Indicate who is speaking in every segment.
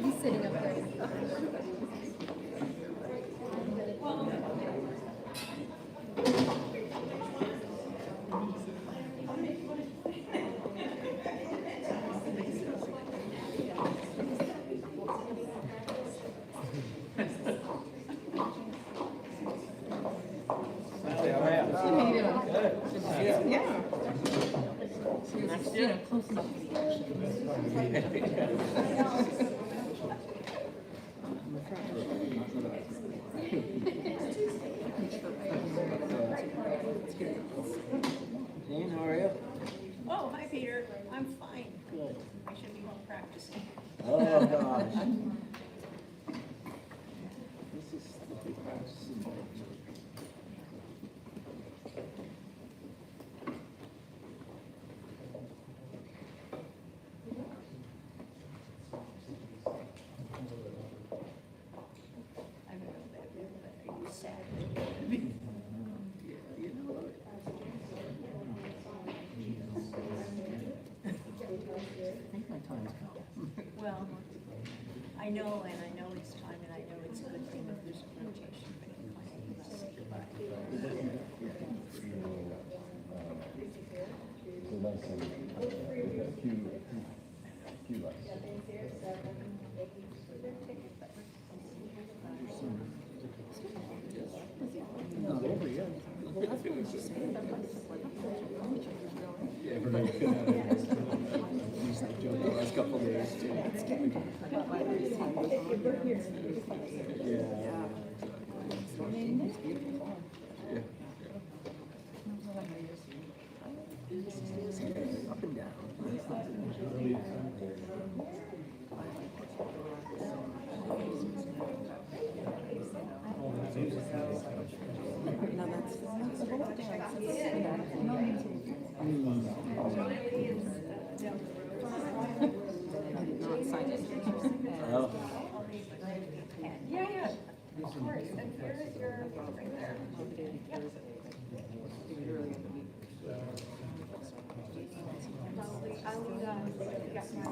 Speaker 1: should be sitting up there. Close enough.
Speaker 2: Jane, how are you?
Speaker 3: Oh, hi, Peter. I'm fine. Good. I should be home practicing.
Speaker 2: Oh, gosh. This is the big house.
Speaker 3: I don't know that, but are you sad?
Speaker 2: Yeah, you know what? I think my time's come.
Speaker 3: Well, I know, and I know it's time, and I know it's a good thing if there's a rotation, but I must say goodbye.
Speaker 2: Not over yet. Yeah, everybody could have it. The last couple of days too. Yeah. Up and down. Oh.
Speaker 3: Yeah, of course. And here's your right there. Yep.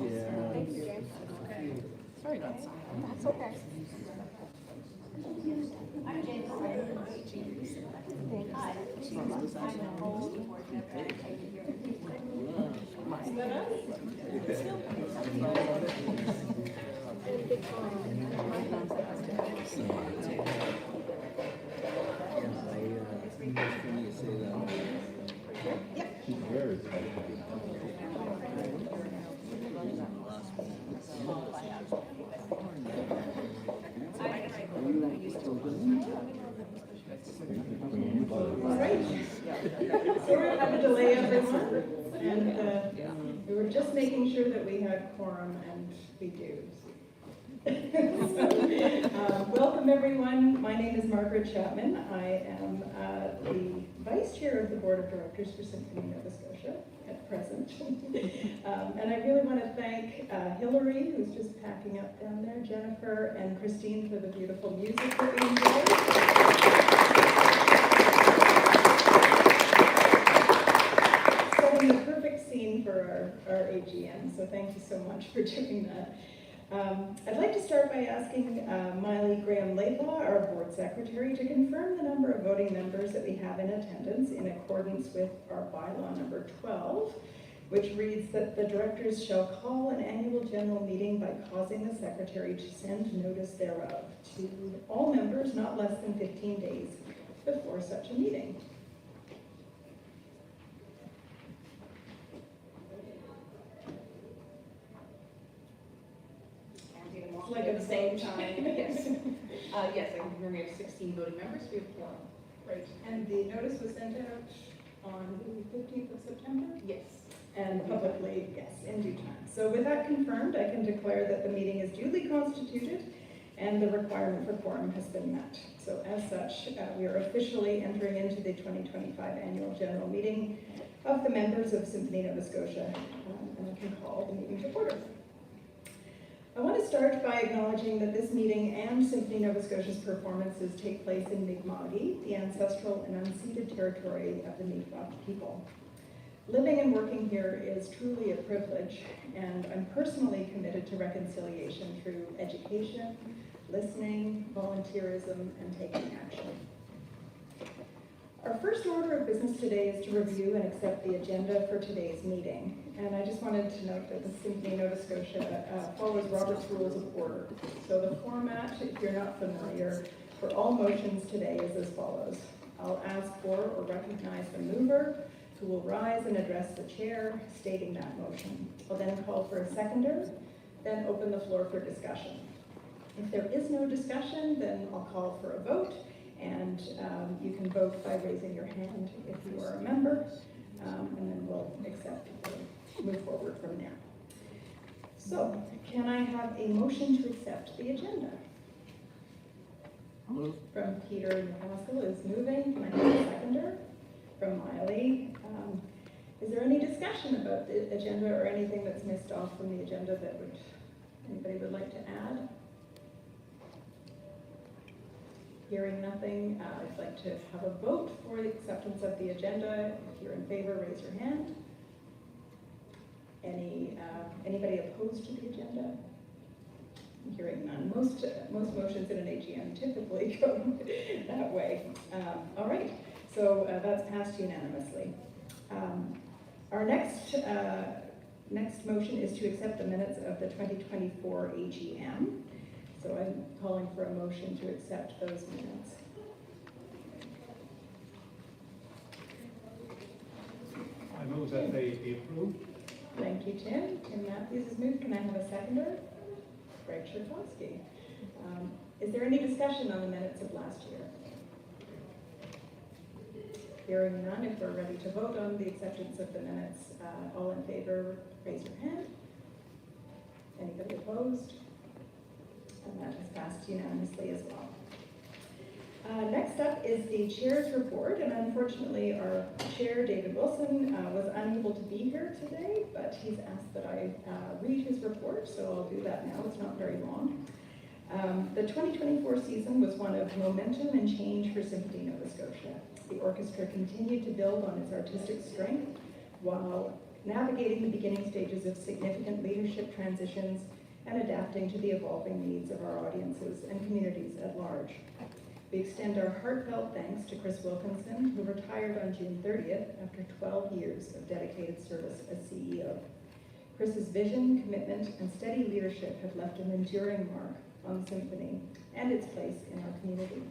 Speaker 2: Yeah.
Speaker 1: Thank you, James.
Speaker 3: Okay.
Speaker 1: Sorry about that. That's okay.
Speaker 3: I'm James. Hi.
Speaker 4: All right. Sorry I had to delay everyone, and we were just making sure that we had quorum, and we do. Welcome everyone. My name is Margaret Chapman. I am the Vice Chair of the Board of Directors for Symphony Nova Scotia at present. And I really want to thank Hillary, who's just packing up down there, Jennifer, and Christine for the beautiful music that we enjoyed. Setting the perfect scene for our AGM, so thank you so much for doing that. I'd like to start by asking Miley Graham-Laidlaw, our board secretary, to confirm the number of voting members that we have in attendance in accordance with our bylaw number 12, which reads that the directors shall call an annual general meeting by causing the secretary to send notice thereof to all members not less than 15 days before such a meeting. Like at the same time.
Speaker 5: Yes. Yes, I confirm we have 16 voting members. We have quorum.
Speaker 4: Right. And the notice was sent out on the 15th of September?
Speaker 5: Yes.
Speaker 4: And publicly, yes, in due time. So with that confirmed, I can declare that the meeting is duly constituted and the requirement for quorum has been met. So as such, we are officially entering into the 2025 annual general meeting of the members of Symphony Nova Scotia, and I can call the meeting to order. I want to start by acknowledging that this meeting and Symphony Nova Scotia's performances take place in Mi'kmaq, the ancestral and unceded territory of the Mi'kmaq people. Living and working here is truly a privilege, and I'm personally committed to reconciliation through education, listening, volunteerism, and taking action. Our first order of business today is to review and accept the agenda for today's meeting. And I just wanted to note that the Symphony Nova Scotia follows Robert's Rules of Order. So the format, if you're not familiar, for all motions today is as follows. I'll ask for or recognize the mover, who will rise and address the chair, stating that motion. I'll then call for a seconder, then open the floor for discussion. If there is no discussion, then I'll call for a vote, and you can vote by raising your hand if you are a member, and then we'll move forward from there. So, can I have a motion to accept the agenda? From Peter Newcastle is moving. Can I have a seconder? From Miley. Is there any discussion about the agenda or anything that's missed off from the agenda that anybody would like to add? Hearing nothing, I'd like to have a vote for the acceptance of the agenda. If you're in favor, raise your hand. Anybody opposed to the agenda? Hearing none. Most motions in an AGM typically go that way. All right, so that's passed unanimously. Our next motion is to accept the minutes of the 2024 AGM. So I'm calling for a motion to accept those minutes.
Speaker 6: I move that they be approved.
Speaker 4: Thank you, Tim. Tim Matthews is moved. Can I have a seconder? Greg Sherkowski. Is there any discussion on the minutes of last year? Hearing none, if we're ready to vote on the acceptance of the minutes, all in favor, raise your hand. Anybody opposed? And that has passed unanimously as well. Next up is the chair's report, and unfortunately our chair, David Wilson, was unable to be here today, but he's asked that I read his report, so I'll do that now. It's not very long. The 2024 season was one of momentum and change for Symphony Nova Scotia. The orchestra continued to build on its artistic strength while navigating the beginning stages of significant leadership transitions and adapting to the evolving needs of our audiences and communities at large. We extend our heartfelt thanks to Chris Wilkinson, who retired on June 30th after 12 years of dedicated service as CEO. Chris's vision, commitment, and steady leadership have left an enduring mark on the Symphony and its place in our community.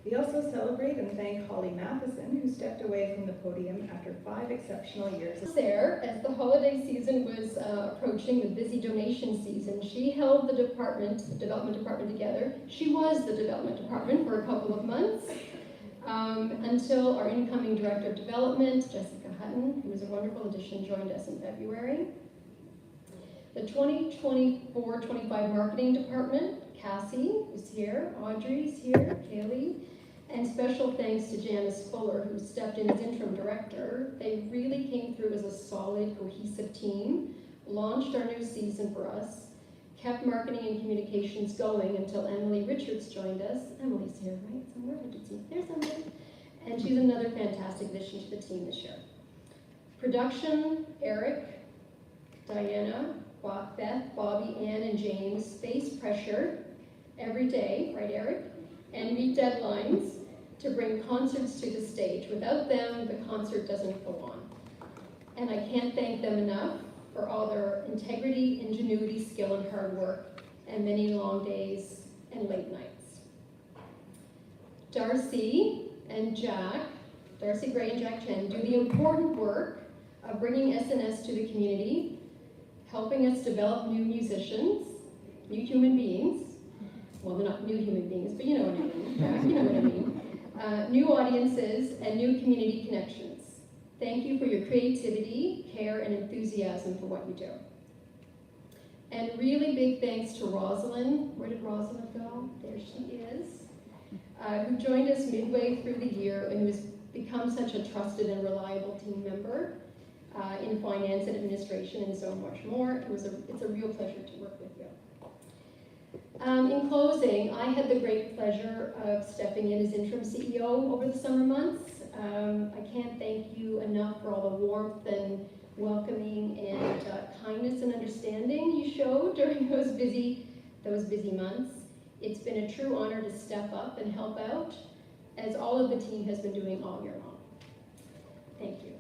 Speaker 4: We also celebrate and thank Holly Matheson, who stepped away from the podium after 5 exceptional years.
Speaker 1: There, as the holiday season was approaching, the busy donation season, she held the development department together. She was the development department for a couple of months until our incoming director of development, Jessica Hutton, who was a wonderful addition, joined us in February. The 2024-25 marketing department, Cassie is here, Audrey's here, Kaylee, and special thanks to Janice Fuller, who stepped in as interim director. They really came through as a solid, cohesive team, launched our new season for us, kept marketing and communications going until Emily Richards joined us. Emily's here, right? Somewhere? I did see. There's Emily. And she's another fantastic addition to the team this year. Production, Eric, Diana, Beth, Bobby, Ann, and James face pressure every day, right, Eric? And meet deadlines to bring concerts to the stage. Without them, the concert doesn't go on. And I can't thank them enough for all their integrity, ingenuity, skill, and hard work, and many long days and late nights. Darcy and Jack, Darcy Gray and Jack Chen, do the important work of bringing SNS to the community, helping us develop new musicians, new human beings. Well, they're not new human beings, but you know what I mean, Jack, you know what I mean. New audiences and new community connections. Thank you for your creativity, care, and enthusiasm for what you do. And really big thanks to Rosalind. Where did Rosalind go? There she is. Who joined us midway through the year and who's become such a trusted and reliable team member in finance and administration and so much more. It's a real pleasure to work with you. In closing, I had the great pleasure of stepping in as interim CEO over the summer months. I can't thank you enough for all the warmth and welcoming and kindness and understanding you showed during those busy months. It's been a true honor to step up and help out, as all of the team has been doing all year long. Thank you.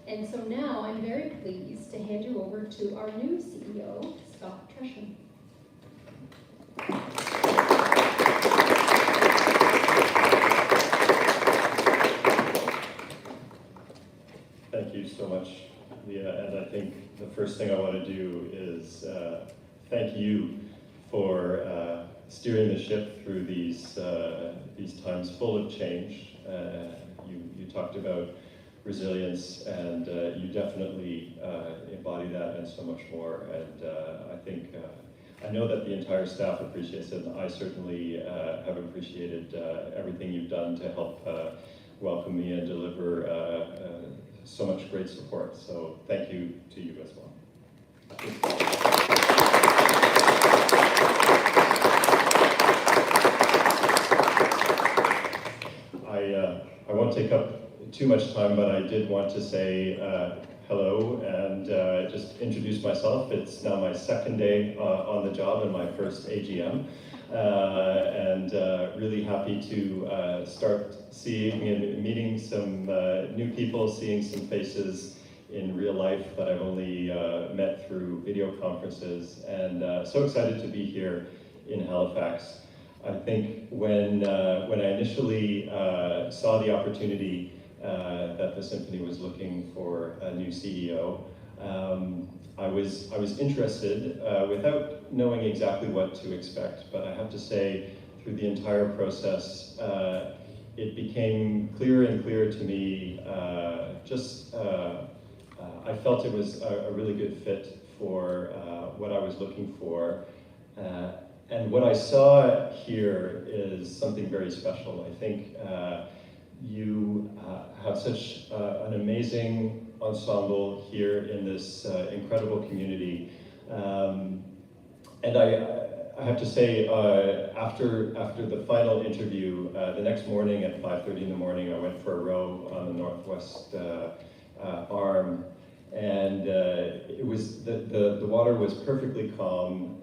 Speaker 1: And so now I'm very pleased to hand you over to our new CEO, Scott Tresham.
Speaker 7: Thank you so much, Leah. And I think the first thing I want to do is thank you for steering the ship through these times full of change. You talked about resilience, and you definitely embody that and so much more. And I know that the entire staff appreciates it, and I certainly have appreciated everything you've done to help welcome me and deliver so much great support. So thank you to you as well. I won't take up too much time, but I did want to say hello and just introduce myself. It's now my second day on the job and my first AGM. And really happy to start seeing and meeting some new people, seeing some faces in real life that I've only met through video conferences, and so excited to be here in Halifax. I think when I initially saw the opportunity that the Symphony was looking for a new CEO, I was interested without knowing exactly what to expect, but I have to say through the entire process it became clearer and clearer to me. I felt it was a really good fit for what I was looking for, and what I saw here is something very special. I think you have such an amazing ensemble here in this incredible community, and I have to say, after the final interview, the next morning at 5:30 in the morning, I went for a row on the northwest arm, and it was the water was perfectly calm.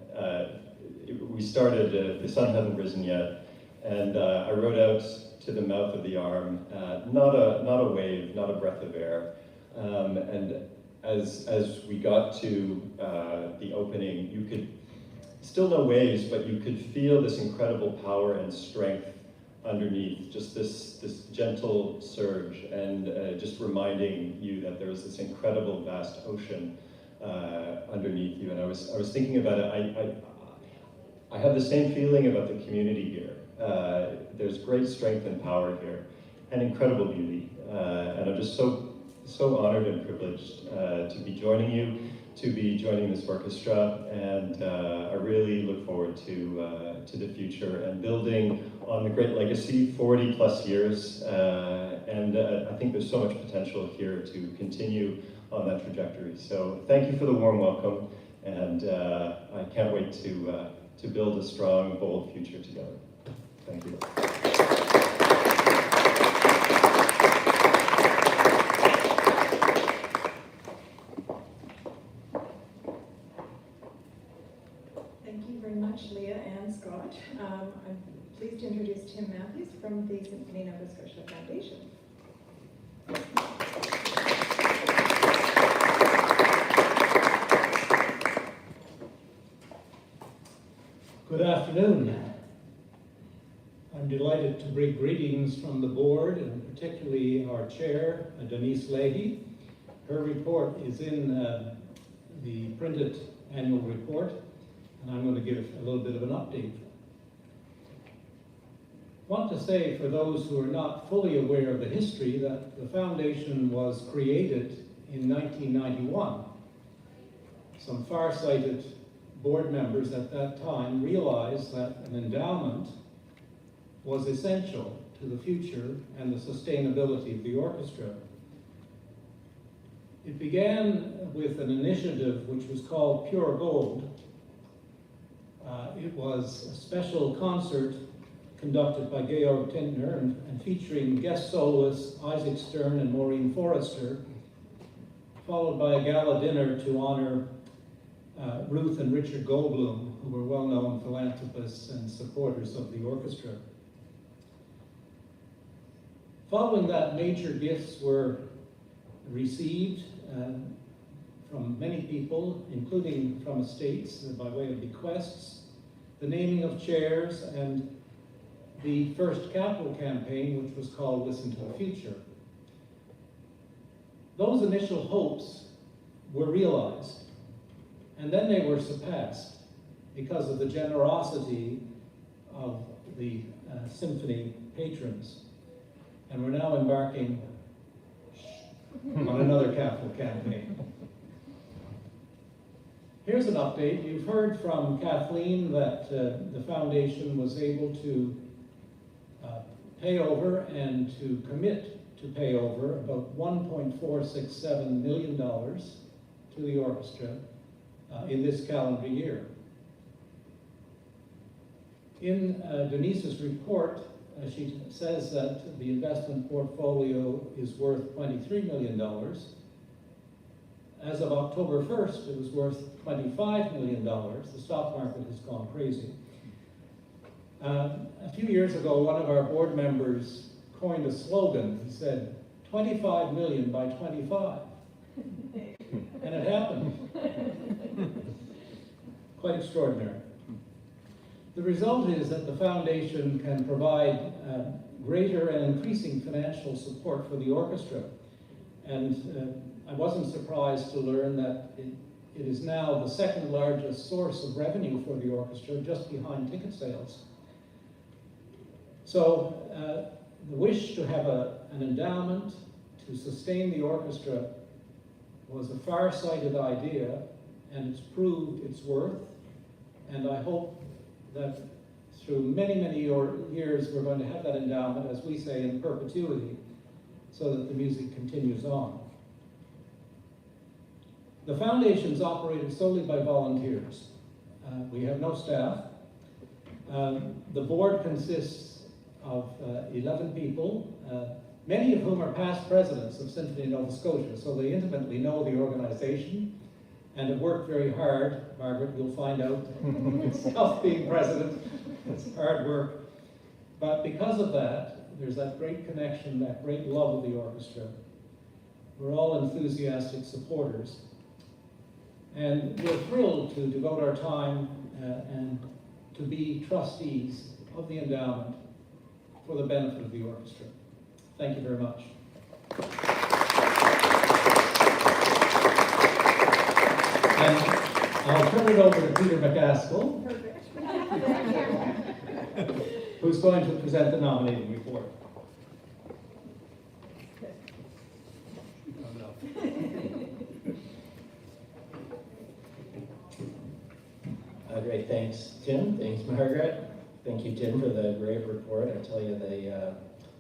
Speaker 7: We started, the sun hadn't risen yet, and I rowed out to the mouth of the arm, not a wave, not a breath of air. And as we got to the opening, you could, still no waves, but you could feel this incredible power and strength underneath, just this gentle surge, and just reminding you that there was this incredible vast ocean underneath you. And I was thinking about it, I have the same feeling about the community here. There's great strength and power here, and incredible beauty. And I'm just so honored and privileged to be joining you, to be joining this orchestra, and I really look forward to the future and building on the great legacy, 40 plus years, and I think there's so much potential here to continue on that trajectory. So thank you for the warm welcome, and I can't wait to build a strong, bold future together. Thank you.
Speaker 4: Thank you very much, Leah and Scott. I'm pleased to introduce Tim Matthews from the Symphony Nova Scotia Foundation.
Speaker 6: Good afternoon. I'm delighted to bring greetings from the board, and particularly our chair, Denise Leahy. Her report is in the printed annual report, and I'm going to give a little bit of an update. I want to say, for those who are not fully aware of the history, that the foundation was created in 1991. Some far-sighted board members at that time realized that an endowment was essential to the future and the sustainability of the orchestra. It began with an initiative which was called Pure Gold. It was a special concert conducted by Georg Tintner and featuring guest soloists Isaac Stern and Maureen Forrester, followed by a gala dinner to honor Ruth and Richard Goldblum, who were well-known philanthropists and supporters of the orchestra. Following that, major gifts were received from many people, including from estates by way of bequests, the naming of chairs, and the first capital campaign, which was called Listen to the Future. Those initial hopes were realized, and then they were surpassed because of the generosity of the symphony patrons. And we're now embarking on another capital campaign. Here's an update. You've heard from Kathleen that the foundation was able to pay over and to commit to pay over about $1.467 million to the orchestra in this calendar year. In Denise's report, she says that the investment portfolio is worth $23 million. As of October 1st, it was worth $25 million. The stock market has gone crazy. A few years ago, one of our board members coined a slogan. He said, 25 million by 25. And it happened. Quite extraordinary. The result is that the foundation can provide greater and increasing financial support for the orchestra. And I wasn't surprised to learn that it is now the second largest source of revenue for the orchestra, just behind ticket sales. So the wish to have an endowment to sustain the orchestra was a far-sighted idea, and it's proved its worth. And I hope that through many, many years, we're going to have that endowment, as we say, in perpetuity, so that the music continues on. The foundation is operated solely by volunteers. We have no staff. The board consists of 11 people, many of whom are past presidents of Symphony Nova Scotia, so they intimately know the organization and have worked very hard. Margaret, you'll find out yourself being president. It's hard work. But because of that, there's that great connection, that great love of the orchestra. We're all enthusiastic supporters. And we're thrilled to devote our time and to be trustees of the endowment for the benefit of the orchestra. Thank you very much. And I'll turn it over to Peter McCaskill, who's going to present the nominating report.
Speaker 8: Great, thanks, Tim. Thanks, Margaret. Thank you, Tim, for the great report. I tell you, the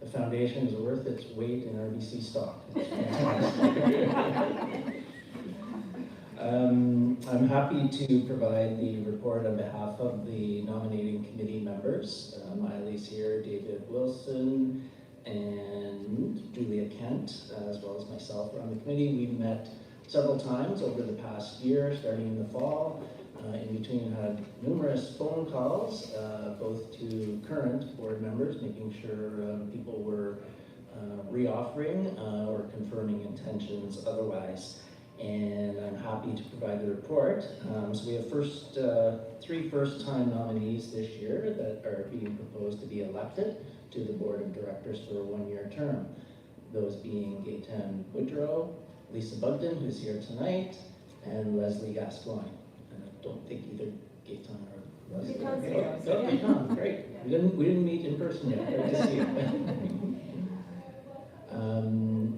Speaker 8: foundation is worth its weight in RBC stock. It's fantastic. I'm happy to provide the report on behalf of the nominating committee members. Miley's here, David Wilson, and Julia Kent, as well as myself are on the committee. We've met several times over the past year, starting in the fall. In between, had numerous phone calls, both to current board members, making sure people were reoffering or confirming intentions otherwise. And I'm happy to provide the report. So we have three first-time nominees this year that are being proposed to be elected to the board of directors for a one-year term. Those being Gaëtan Woodrow, Lisa Bugden, who's here tonight, and Leslie Gascoigne. Don't think either Gaëtan or Leslie. Gaëtan, great. We didn't meet in person yet. Great to see you.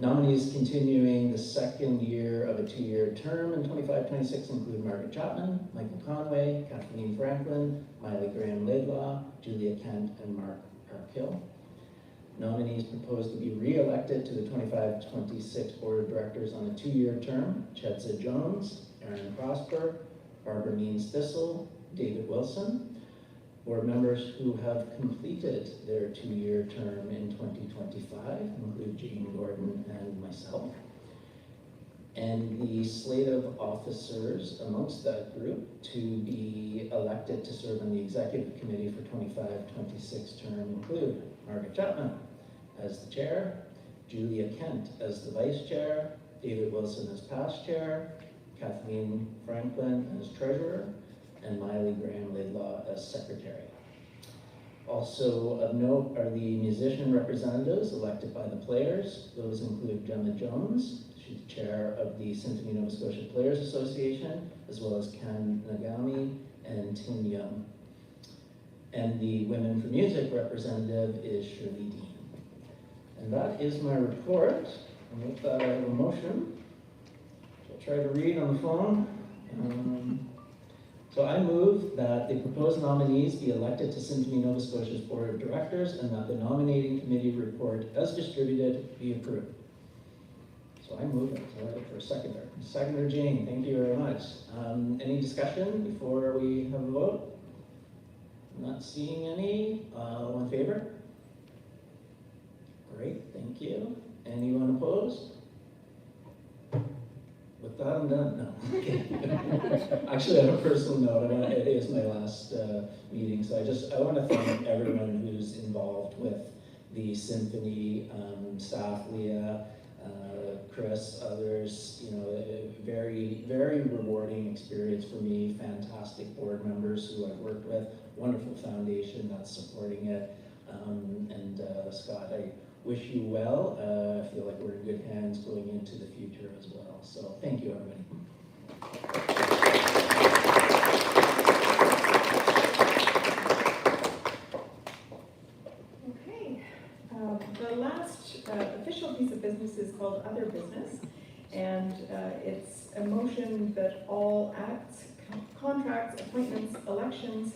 Speaker 8: Nominees continuing the second year of a two-year term in 25-26 include Margaret Chapman, Michael Conway, Kathleen Franklin, Miley Graham-Laidlaw, Julia Kent, and Mark Parkhill. Nominees proposed to be re-elected to the 25-26 Board of Directors on a two-year term: Chetza Jones, Aaron Prosper, Barbara Means Thistle, David Wilson. Board members who have completed their 2-year term in 2025 include Jane Gordon and myself. And the slate of officers amongst that group to be elected to serve on the Executive Committee for 25-26 term include Margaret Chapman as the chair, Julia Kent as the vice chair, David Wilson as past chair, Kathleen Franklin as treasurer, and Miley Graham Laidlaw as secretary. Also of note are the musician representatives elected by the players. Those include Gemma Jones, she's chair of the Symphony Nova Scotia Players Association, as well as Ken Nagami and Tim Young. And the Women for Music representative is Shirley Dean. And that is my report. And with that, I have a motion. I'll try to read on the phone. So I move that the proposed nominees be elected to Symphony Nova Scotia's Board of Directors and that the nominating committee report as distributed be approved. So I move it. So I look for a seconder. Seconder Jane, thank you very much. Any discussion before we have a vote? Not seeing any. All in favor? Great, thank you. Anyone opposed? With that, I'm done. No. Okay. Actually, on a personal note, it is my last meeting, so I want to thank everyone who's involved with the symphony, staff, Leah, Chris, others. You know, a very, very rewarding experience for me. Fantastic board members who I've worked with. Wonderful foundation that's supporting it. And Scott, I wish you well. I feel like we're in good hands going into the future as well. So thank you, everybody.
Speaker 4: Okay, the last official piece of business is called Other Business, and it's a motion that all acts, contracts, appointments, elections,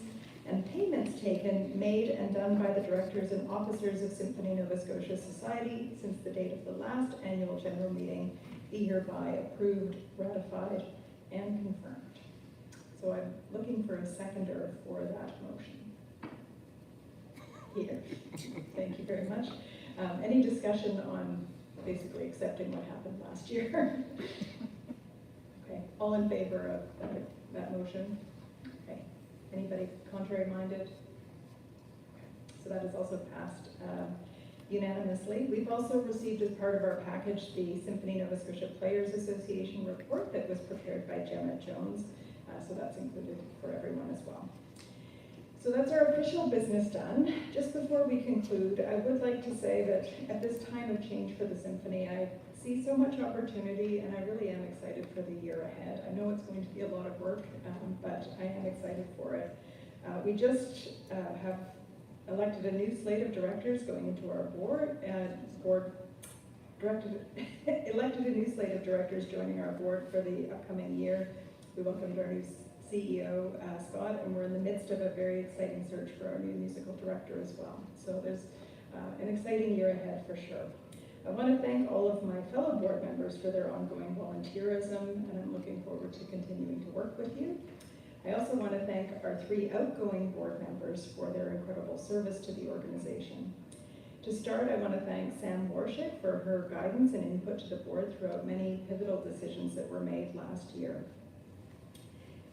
Speaker 4: and payments taken, made, and done by the directors and officers of Symphony Nova Scotia Society since the date of the last annual general meeting be hereby approved, ratified, and confirmed. So I'm looking for a seconder for that motion. Here. Thank you very much. Any discussion on basically accepting what happened last year? Okay, all in favor of that motion? Okay. Anybody contrary minded? So that is also passed unanimously. We've also received as part of our package the Symphony Nova Scotia Players Association report that was prepared by Gemma Jones. So that's included for everyone as well. So that's our official business done. Just before we conclude, I would like to say that at this time of change for the Symphony, I see so much opportunity and I really am excited for the year ahead. I know it's going to be a lot of work, but I am excited for it. We just have elected a new slate of directors going into our elected a new slate of directors joining our board for the upcoming year. We welcomed our new CEO, Scott, and we're in the midst of a very exciting search for our new musical director as well. So there's an exciting year ahead for sure. I want to thank all of my fellow board members for their ongoing volunteerism, and I'm looking forward to continuing to work with you. I also want to thank our 3 outgoing board members for their incredible service to the organization. To start, I want to thank Sam Warshik for her guidance and input to the board throughout many pivotal decisions that were made last year.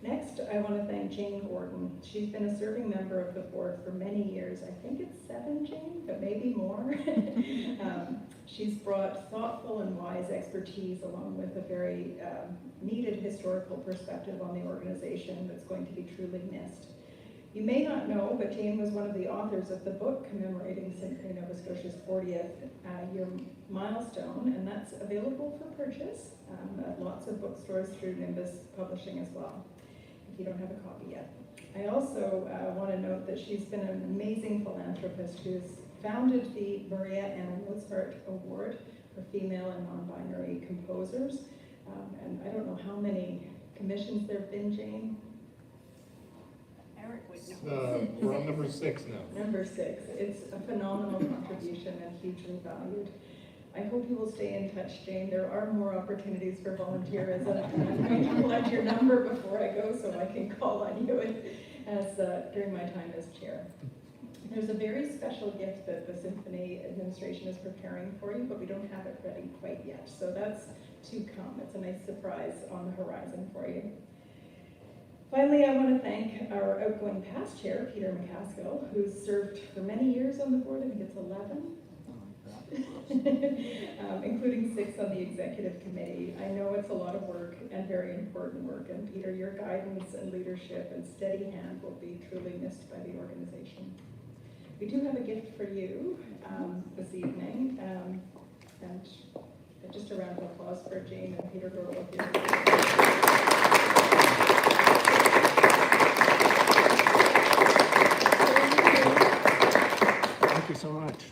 Speaker 4: Next, I want to thank Jane Gordon. She's been a serving member of the board for many years. I think it's 7, Jane, but maybe more. She's brought thoughtful and wise expertise along with a very needed historical perspective on the organization that's going to be truly missed. You may not know, but Jane was one of the authors of the book commemorating Symphony Nova Scotia's 40th year milestone, and that's available for purchase at lots of bookstores through Nimbus Publishing as well, if you don't have a copy yet. I also want to note that she's been an amazing philanthropist who's founded the Maria Anna Mozart Award for female and non-binary composers. And I don't know how many commissions there have been, Jane?
Speaker 3: Eric would know.
Speaker 2: We're on number 6 now.
Speaker 4: Number 6. It's a phenomenal contribution and hugely valued. I hope you will stay in touch, Jane. There are more opportunities for volunteerism, and I'm going to collect your number before I go so I can call on you as during my time as chair. There's a very special gift that the Symphony administration is preparing for you, but we don't have it ready quite yet. So that's to come. It's a nice surprise on the horizon for you. Finally, I want to thank our outgoing past chair, Peter McCaskill, who's served for many years on the board. I think it's 11. Including 6 on the executive committee. I know it's a lot of work and very important work, and Peter, your guidance and leadership and steady hand will be truly missed by the organization. We do have a gift for you this evening, and just a round of applause for Jane and Peter Gorlow here.
Speaker 2: Thank you so much.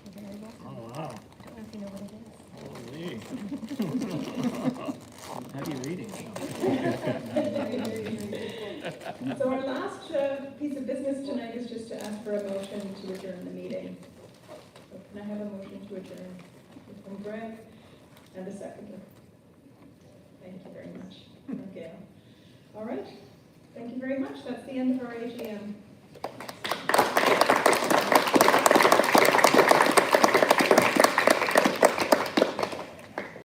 Speaker 2: Oh, wow.
Speaker 3: Don't know if you know what it is.
Speaker 2: Holy. Heavy reading.
Speaker 4: So our last piece of business tonight is just to ask for a motion to adjourn the meeting. So can I have a motion to adjourn? From Greg and a seconder. Thank you very much. Okay. All right. Thank you very much. That's the end of our AGM.